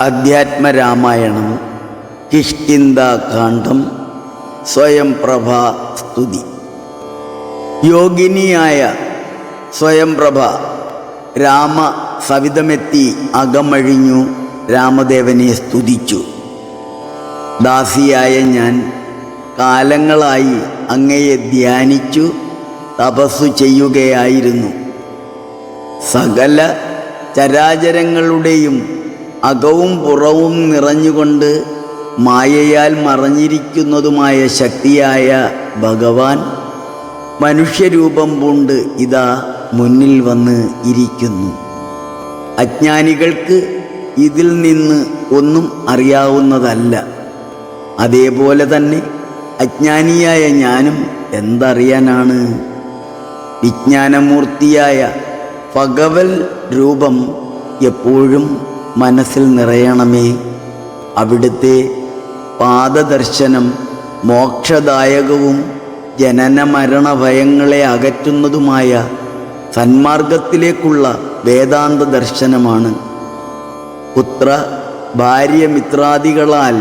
അധ്യാത്മരാമായണം കിഷ്കിന്ധാകാന്ഡം സ്വയംപ്രഭാ സ്തുതി. യോഗിനിയായ സ്വയംപ്രഭ രാമ സവിധമെത്തി അകമഴിഞ്ഞു രാമദേവനെ സ്തുതിച്ചു. ദാസിയായ ഞാൻ കാലങ്ങളായി അങ്ങയെ ധ്യാനിച്ചു തപസ്സു ചെയ്യുകയായിരുന്നു. സകല ചരാചരങ്ങളുടെയും അകവും പുറവും നിറഞ്ഞുകൊണ്ട് മായയാൽ മറഞ്ഞിരിക്കുന്നതുമായ ശക്തിയായ ഭഗവാൻ മനുഷ്യരൂപം പൂണ്ട് ഇതാ മുന്നിൽ വന്ന് ഇരിക്കുന്നു. അജ്ഞാനികൾക്ക് ഇതിൽ നിന്ന് ഒന്നും അറിയാവുന്നതല്ല. അതേപോലെ തന്നെ അജ്ഞാനിയായ ഞാനും എന്തറിയാനാണ്? വിജ്ഞാനമൂർത്തിയായ ഭഗവൽ രൂപം എപ്പോഴും മനസ്സിൽ നിറയണമേ. അവിടുത്തെ പാദദർശനം മോക്ഷദായകവും ജനന മരണ ഭയങ്ങളെ അകറ്റുന്നതുമായ സന്മാർഗത്തിലേക്കുള്ള വേദാന്ത ദർശനമാണ്. പുത്ര ഭാര്യ മിത്രാദികളാൽ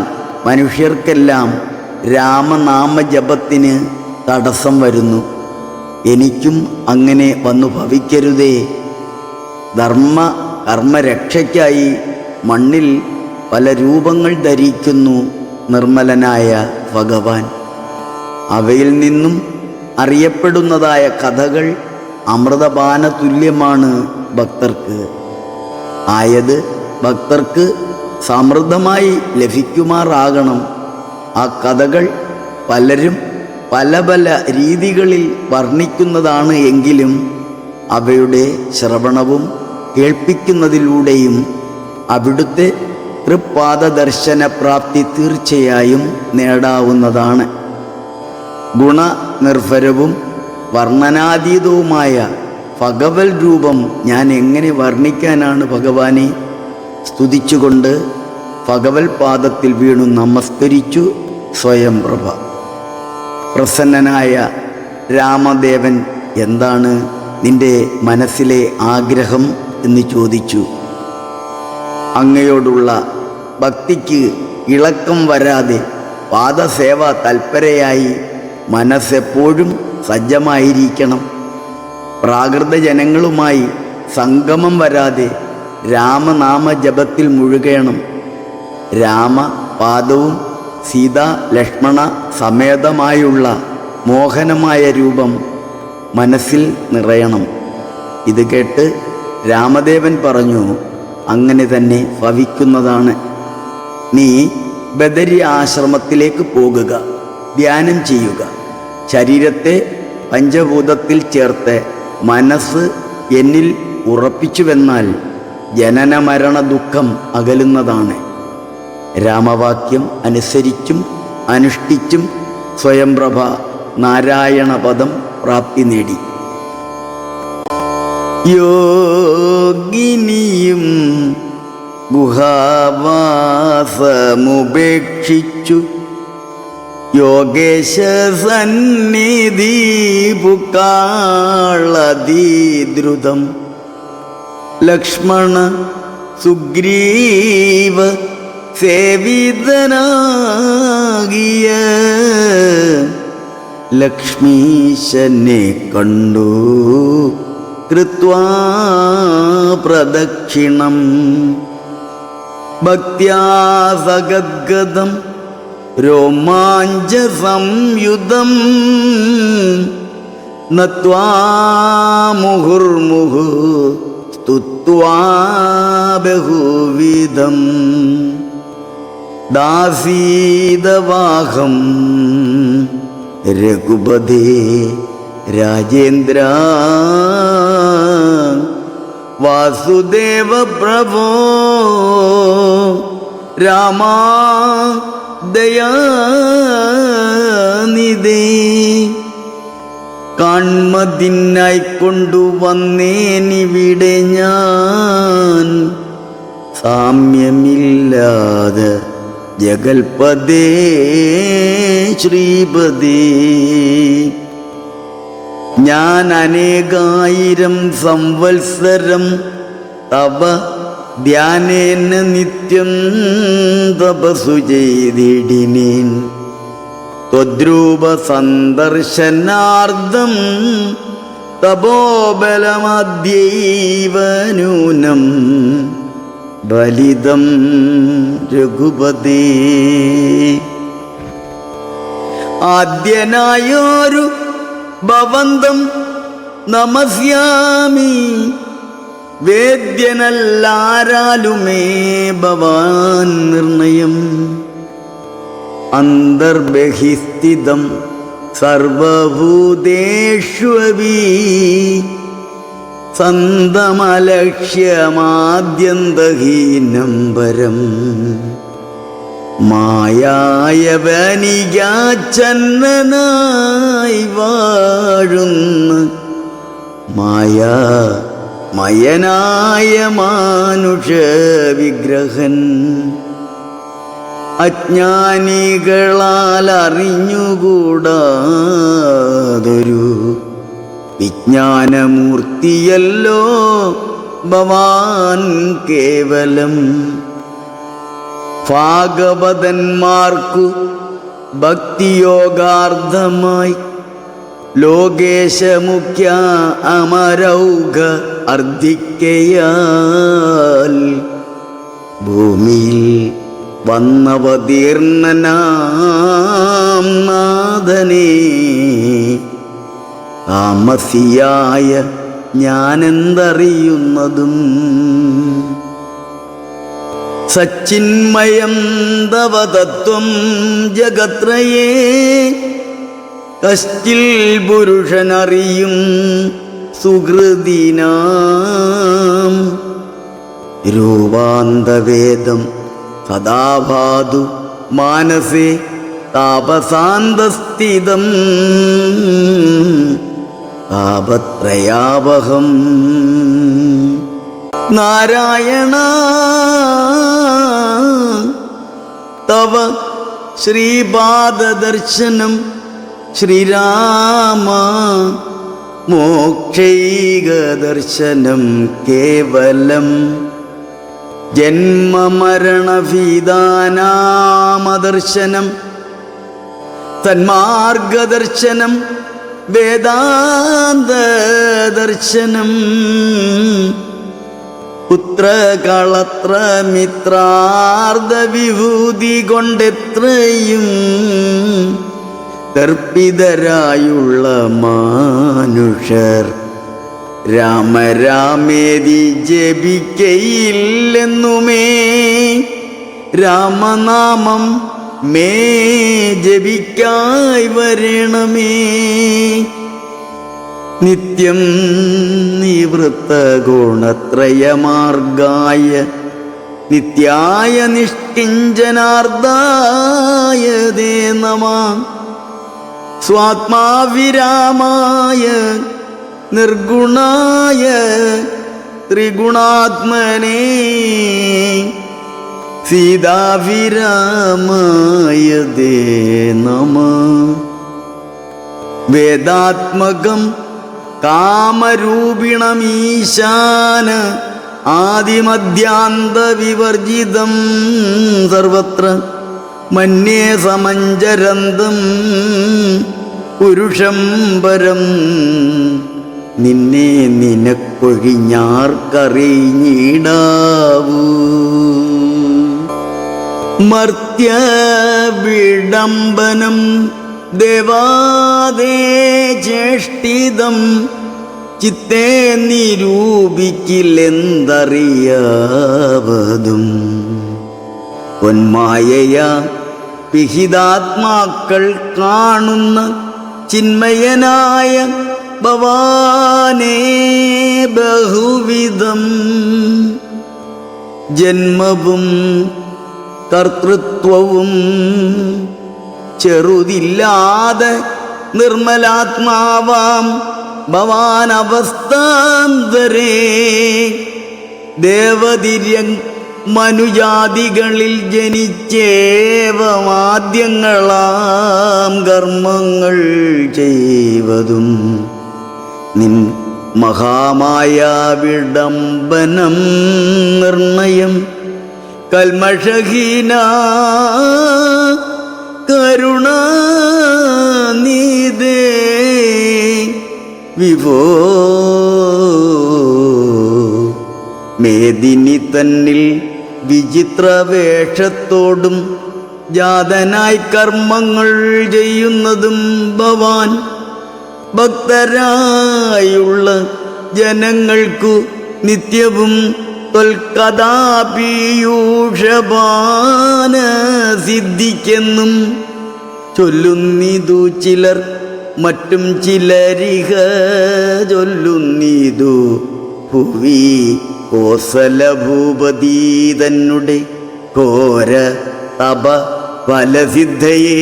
മനുഷ്യർക്കെല്ലാം രാമനാമജപത്തിന് തടസ്സം വരുന്നു. എനിക്കും അങ്ങനെ വന്നു ഭവിക്കരുതേ. ധർമ്മ കർമ്മരക്ഷയ്ക്കായി മണ്ണിൽ പല രൂപങ്ങൾ ധരിക്കുന്നു നിർമ്മലനായ ഭഗവാൻ. അവയിൽ നിന്നും അറിയപ്പെടുന്നതായ കഥകൾ അമൃതപാന തുല്യമാണ് ഭക്തർക്ക്. ആയത് ഭക്തർക്ക് സമൃദ്ധമായി ലഭിക്കുമാറാകണം. ആ കഥകൾ പലരും പല പല രീതികളിൽ വർണ്ണിക്കുന്നതാണ്. എങ്കിലും അവയുടെ ശ്രവണവും കേൾപ്പിക്കുന്നതിലൂടെയും അവിടുത്തെ തൃപ്പാദദർശന പ്രാപ്തി തീർച്ചയായും നേടാവുന്നതാണ്. ഗുണനിർഭരവും വർണ്ണനാതീതവുമായ ഭഗവൽ രൂപം ഞാൻ എങ്ങനെ വർണ്ണിക്കാനാണ് ഭഗവാനെ? സ്തുതിച്ചുകൊണ്ട് ഭഗവൽ പാദത്തിൽ വീണു നമസ്കരിച്ചു സ്വയംപ്രഭ. പ്രസന്നനായ രാമദേവൻ, എന്താണ് നിന്റെ മനസ്സിലെ ആഗ്രഹം എന്ന് ചോദിച്ചു. അങ്ങയോടുള്ള ഭക്തിക്ക് ഇളക്കം വരാതെ പാദസേവ തൽപരയായി മനസ്സെപ്പോഴും സജ്ജമായിരിക്കണം. പ്രാകൃത ജനങ്ങളുമായി സംഗമം വരാതെ രാമനാമ ജപത്തിൽ മുഴുകണം. രാമപാദവും സീതാ ലക്ഷ്മണ സമേതമായുള്ള മോഹനമായ രൂപം മനസ്സിൽ നിറയണം. ഇത് കേട്ട് രാമദേവൻ പറഞ്ഞു, അങ്ങനെ തന്നെ ഭവിക്കുന്നതാണ്. നീ ബദരി ആശ്രമത്തിലേക്ക് പോകുക, ധ്യാനം ചെയ്യുക. ശരീരത്തെ പഞ്ചഭൂതത്തിൽ ചേർത്ത് മനസ്സ് എന്നിൽ ഉറപ്പിച്ചുവെന്നാൽ ജനന മരണ ദുഃഖം അകലുന്നതാണ്. രാമവാക്യം അനുസരിച്ചും അനുഷ്ഠിച്ചും സ്വയംപ്രഭ നാരായണപദം പ്രാപ്തി നേടി. യോഗിനിയും ഗുഹാവാസമുപേക്ഷിച്ചു യോഗേശ സന്നിധി പുക്കാളതിദ്രുതം ലക്ഷ്മണ സുഗ്രീവ സേവിതനാകിയ ലക്ഷ്മീശനെ കണ്ടു കൃത്വാ പ്രദക്ഷിണം ഭക്ത്യാ സഗദ്ഗദം രോമാഞ്ച സംയുതം നത്വാ മുഹുർമുഹു സ്തുത്വാ ബഹുവിധം ദാസീദവാഹം രഘുപതേ രാജേന്ദ്ര വാസുദേവ പ്രഭോ രാമാ ദയാനിധേ കാൺമതിനായി കൊണ്ടുവന്നേനിവിടെ ഞാൻ സാമ്യമില്ലാതെ ജഗൽപദേ ശ്രീപദേ ഞാൻ അനേകായിരം സംവത്സരം തവ ധ്യാനേന നിത്യം തപസ്സു ചെയ്തിടിനേൻ. ത്വദ്രൂപ സന്ദർശനാർത്ഥം തപോബലമദ്യൈവ നൂനം ബലിതം രഘുപതേ. ആദ്യനായൊരു ഭവന്തം നമസ്യാമി, വേദ്യനല്ലാരാലുമേ ഭവാൻ നിർണയം. അന്തർബഹിസ്ഥിതം സർവഭൂതേഷ്വപി സന്തമലക്ഷ്യമാദ്യന്തഹീനം പരം. മായായവനികാച്ഛന്നനായി വാഴുന്ന മായാമയനായ മാനുഷ വിഗ്രഹൻ. അജ്ഞാനികളാൽ അറിഞ്ഞുകൂടാതൊരു വിജ്ഞാനമൂർത്തിയല്ലോ ഭവാൻ കേവലം. ഭാഗവതന്മാർക്കു ഭക്തിയോഗാർത്ഥമായി ലോകേശമുഖ്യ അമരൗഘ അർദ്ധിക്കയാൽ ഭൂമിയിൽ വന്നവതീർണനാം നാഥനേ, താമസിയായ ഞാനെന്തറിയുന്നതും. സച്ചിന്മയം തവ തത്വം ജഗത്രയേ, കശ്ചിൽ പുരുഷനറിയും സുഹൃദീനാം. രൂപാന്തവേദം സദാഭാതു മാനസേ താപസാന്തസ്ഥിതം താപത്രയാവഹം. നാരായണ തവ ശ്രീപാദദർശനം ശ്രീരാമ മോക്ഷൈകദർശനം കേവലം. ജന്മമരണഭീതാനാമദർശനം സന്മാർഗദർശനം വേദാന്തദർശനം. പുത്രകളത്ര മിത്രാർദ്ധ വിഭൂതി കൊണ്ടെത്രയും ദർപ്പിതരായുള്ള മാനുഷർ രാമരാമേതി ജപിക്കയില്ലെന്നുമേ. രാമനാമം മേ ജപിക്കായി വരണമേ. നിത്യം നിവൃത്ത ഗുണത്രയമാർഗായ നിത്യായ നിഷ്കിഞ്ചനാർദ്ധായ ദേ നമഃ. സ്വാത്മാവിരാമായ നിർഗുണായ ത്രിഗുണാത്മനേ സീതാവിരാമായ ദേ നമഃ. വേദാത്മകം കാമരൂപിണമീശാന ആദിമധ്യാന്ത വിവർജിതം സർവത്ര മന്യേ സമഞ്ജരന്തം പുരുഷം പരം. നിന്നെ നിനക്കൊഴിഞ്ഞാർക്കറിഞ്ഞിടാവൂ. മർത്യവിഡംബനം ദേവാദേ ചേഷ്ടിതം ചിത്തേ നിരൂപിക്കില്ലെന്തറിയാവതും. പൊന്മായയാ പിഹിതാത്മാക്കൾ കാണുന്ന ചിന്മയനായ ഭവാനേ ബഹുവിധം. ജന്മവും കർത്തൃത്വവും ചെറുതില്ലാതെ നിർമ്മലാത്മാവാം ഭവാൻ അവസ്ഥാന്തരേ. ദേവതിര്യ മനുജാതികളിൽ ജനിച്ചേവമാദ്യങ്ങളാം കർമ്മങ്ങൾ ചെയ്വതും നിൻ മഹാമായ വിഡംബനം നിർണയം കൽമഷഹീന കരുണാനിധേ വിഭോ മേദിനി തന്നിൽ വിചിത്ര വേഷത്തോടും ജാതനായി കർമ്മങ്ങൾ ചെയ്യുന്നതും ഭവാൻ ഭക്തരായുള്ള ജനങ്ങൾക്കു നിത്യവും ത്വൽകഥാപീയൂഷപാന സിദ്ധിക്കെന്നും ചൊല്ലുന്നിതു ചിലർ മറ്റും ചിലരിഹ ചൊല്ലുന്നിതു ഭുവി കോസലഭൂപതി തന്നെ ഘോര തപ ഫലസിദ്ധയെ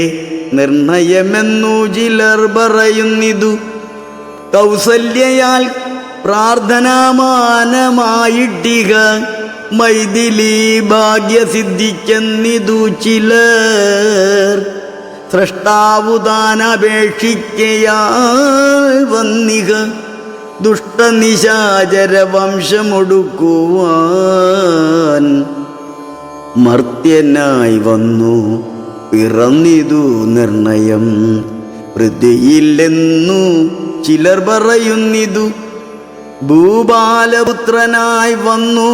നിർണയമെന്നു ചിലർ പറയുന്നിതു കൗസല്യയാൽ പ്രാർത്ഥനാമാനമായിട്ടിക മൈഥിലി ഭാഗ്യസിദ്ധിക്കെന്നിതു ചിലർ സ്രഷ്ടാവുതാനപേക്ഷിക്കയാൽ വന്നിക ദുഷ്ടനിശാചര വംശമൊടുക്കുവാൻ മർത്യനായി വന്നു പിറന്നിതു നിർണയം പൃഥ്വിയില്ലെന്നു ചിലർ പറയുന്നിതു ഭൂപാലപുത്രനായി വന്നു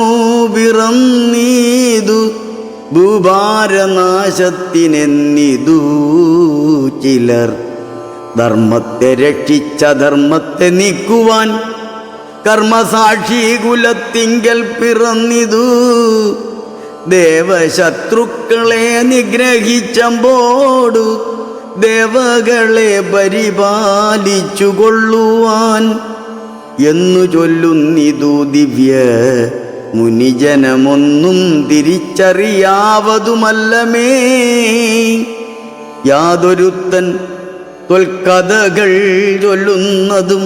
പിറന്നീതു ഭൂഭാരനാശത്തിനെന്നിതു ചിലർ ധർമ്മത്തെ രക്ഷിച്ച ധർമ്മത്തെ നീക്കുവാൻ കർമ്മസാക്ഷി കുലത്തിങ്കൽ പിറന്നിതു ദേവശത്രുക്കളെ നിഗ്രഹിച്ചമ്പോടു ദേവകളെ പരിപാലിച്ചു കൊള്ളുവാൻ എന്നു ചൊല്ലുന്നിതു ദിവ്യ മുനിജനമൊന്നും തിരിച്ചറിയാവതുമല്ലമേ യാതൊരുത്തൻ ത്വൽക്കഥകൾ ചൊല്ലുന്നതും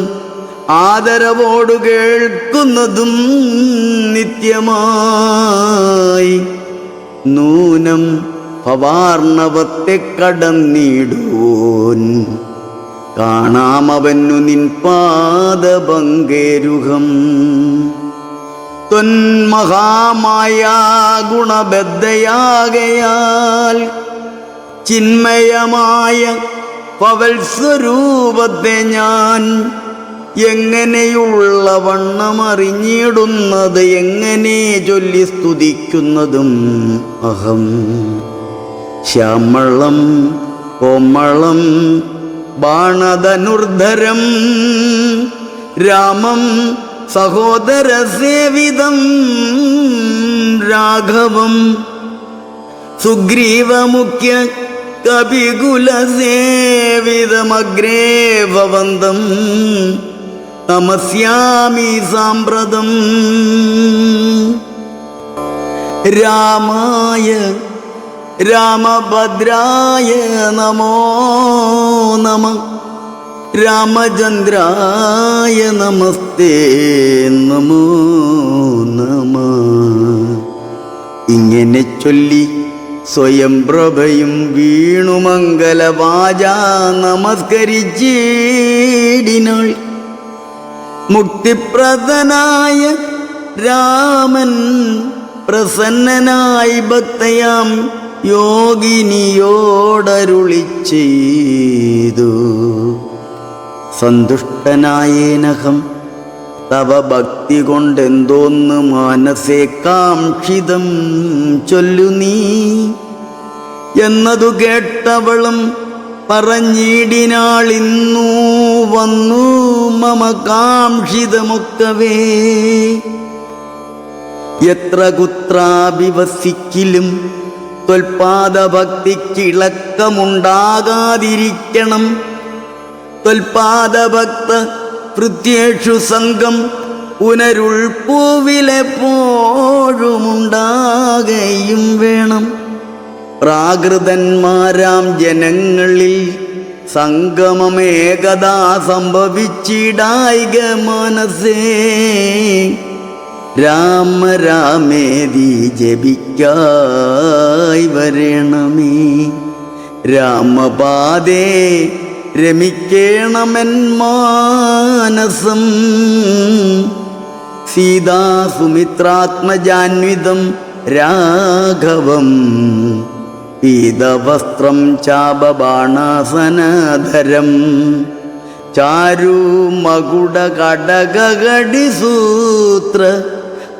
ആദരവോടു കേൾക്കുന്നതും നിത്യമായി നൂനം ഭവാർണവത്തെ കടന്നിടുവോൻ കാണാമവന്നു നിൻ പാദപങ്കേരുഹം ത്വന്മഹാമായ ഗുണബദ്ധയാകയാൽ ചിന്മയമായ പവൽ സ്വരൂപത്തെ ഞാൻ എങ്ങനെയുള്ള വണ്ണമറിഞ്ഞിടുന്നത് എങ്ങനെ ചൊല്ലി സ്തുതിക്കുന്നതും അഹം ശ്യാമളം കോമളം ബാണധനുർധരം രാമം സഹോദരസേവിതം രാഘവം സുഗ്രീവമുഖ്യ കപികുലസേവിതമഗ്രേ ഭവന്തം നമസ്യാമി സാമ്പ്രതം രാമായ രാമഭദ്രായ നമോ നമഃ രാമചന്ദ്രായ നമസ്തേ നമോ നമഃ. ഇങ്ങനെ ചൊല്ലി സ്വയം പ്രഭയും വീണുമംഗലവാച നമസ്കരിച്ചിടിനാൾ മുക്തിപ്രദനായ രാമൻ പ്രസന്നനായി ഭക്തയാം യോഗിനിയോടരുളി ചെയ്തു സന്തുഷ്ടനായേനഹം തവ ഭക്തി കൊണ്ടെന്തോന്ന് മാനസേ കാംക്ഷിതം ചൊല്ലു നീ എന്നതു കേട്ടവളും പറഞ്ഞിടിനാളിന്നു വന്നു മമ കാംക്ഷിതമൊക്കവേ എത്ര കുത്രാഭിവസിക്കിലും ത്വൽപാദഭക്തിക്കിളക്കമുണ്ടാകാതിരിക്കണം ത്വൽപാദഭക്ത പൃഥ്യേഷു സംഘം പുനരുൾപ്പൂവിലെപ്പോഴുമുണ്ടാകുകയും വേണം പ്രാകൃതന്മാരാം ജനങ്ങളിൽ സംഗമമേകദാ സംഭവിച്ചിടായിക മനസ്സേ രാമ രാമേതി ജപിക്കായി വരണമേ രാമപാദേ രമിക്കേണമെൻ മാനസം. സീതാ സുമിത്രാത്മജാന്വിതം രാഘവം പീതവസ്ത്രം ചാപബാണാസനധരം ചാരു മകുട കടകടിസൂത്ര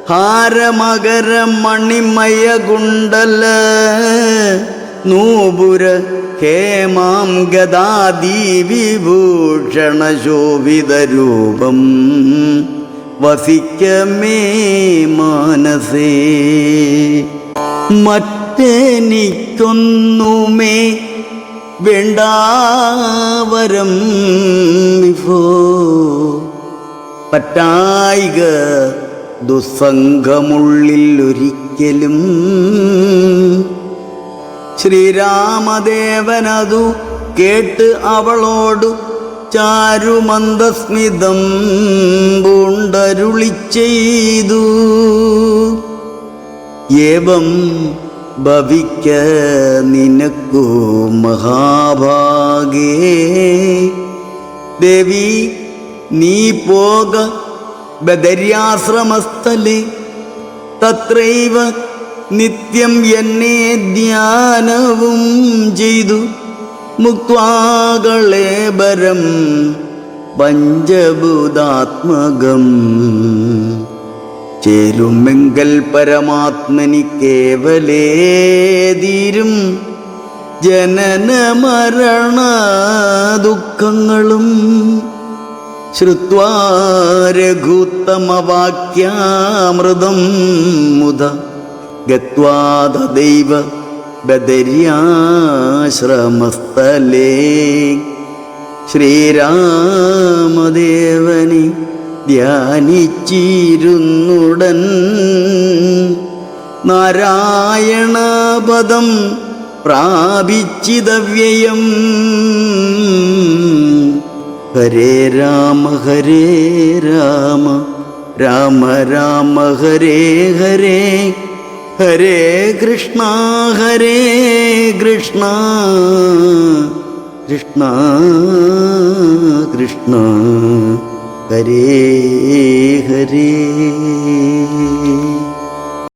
ഹാരമകര മണിമയ കുണ്ടല നൂപുര ഹേമാം ഗദാദി വിഭൂഷണ ശോഭിതരൂപം വസിക്കമേ മാനസേ. മറ്റെനിക്കൊന്നുമേ വേണ്ടാവരം വിഭോ പറ്റായിക ദുസ്സംഗമുള്ളിൽ ഒരിക്കലും. ശ്രീരാമദേവനതു കേട്ട് അവളോടു ചാരുമന്ദസ്മിതം പൂണ്ടരുളി ചെയ്തു. ഏവം ഭവിക്ക നിനക്കു മഹാഭാഗേ. ദേവി നീ പോക ബദര്യാശ്രമസ്ഥലേ തത്രൈവ നിത്യം എന്നെ ധ്യാനവും ചെയ്തു മുക്വാകളേബരം പഞ്ചഭൂതാത്മകം. ചേരുമെങ്കൽ പരമാത്മനി കേവലേതീരും ജനന മരണ ദുഃഖങ്ങളും. ശ്രുത്വാ രഘുത്തമവാക്യാമൃതം മുദ ഗത്വാ തദൈവ ബദര്യാശ്രമസ്ഥലേ. ശ്രീരാമദേവനെ ധ്യാനിച്ചിരുന്നുടൻ നാരായണപദം പ്രാപിച്ചിതവ്യയം. ഹരേ രാമ ഹരേ രാമ രാമ രാമ ഹരേ ഹരേ ഹരേ കൃഷ്ണ കൃഷ്ണ കൃഷ്ണ കൃഷ്ണ ഹരേ ഹരേ.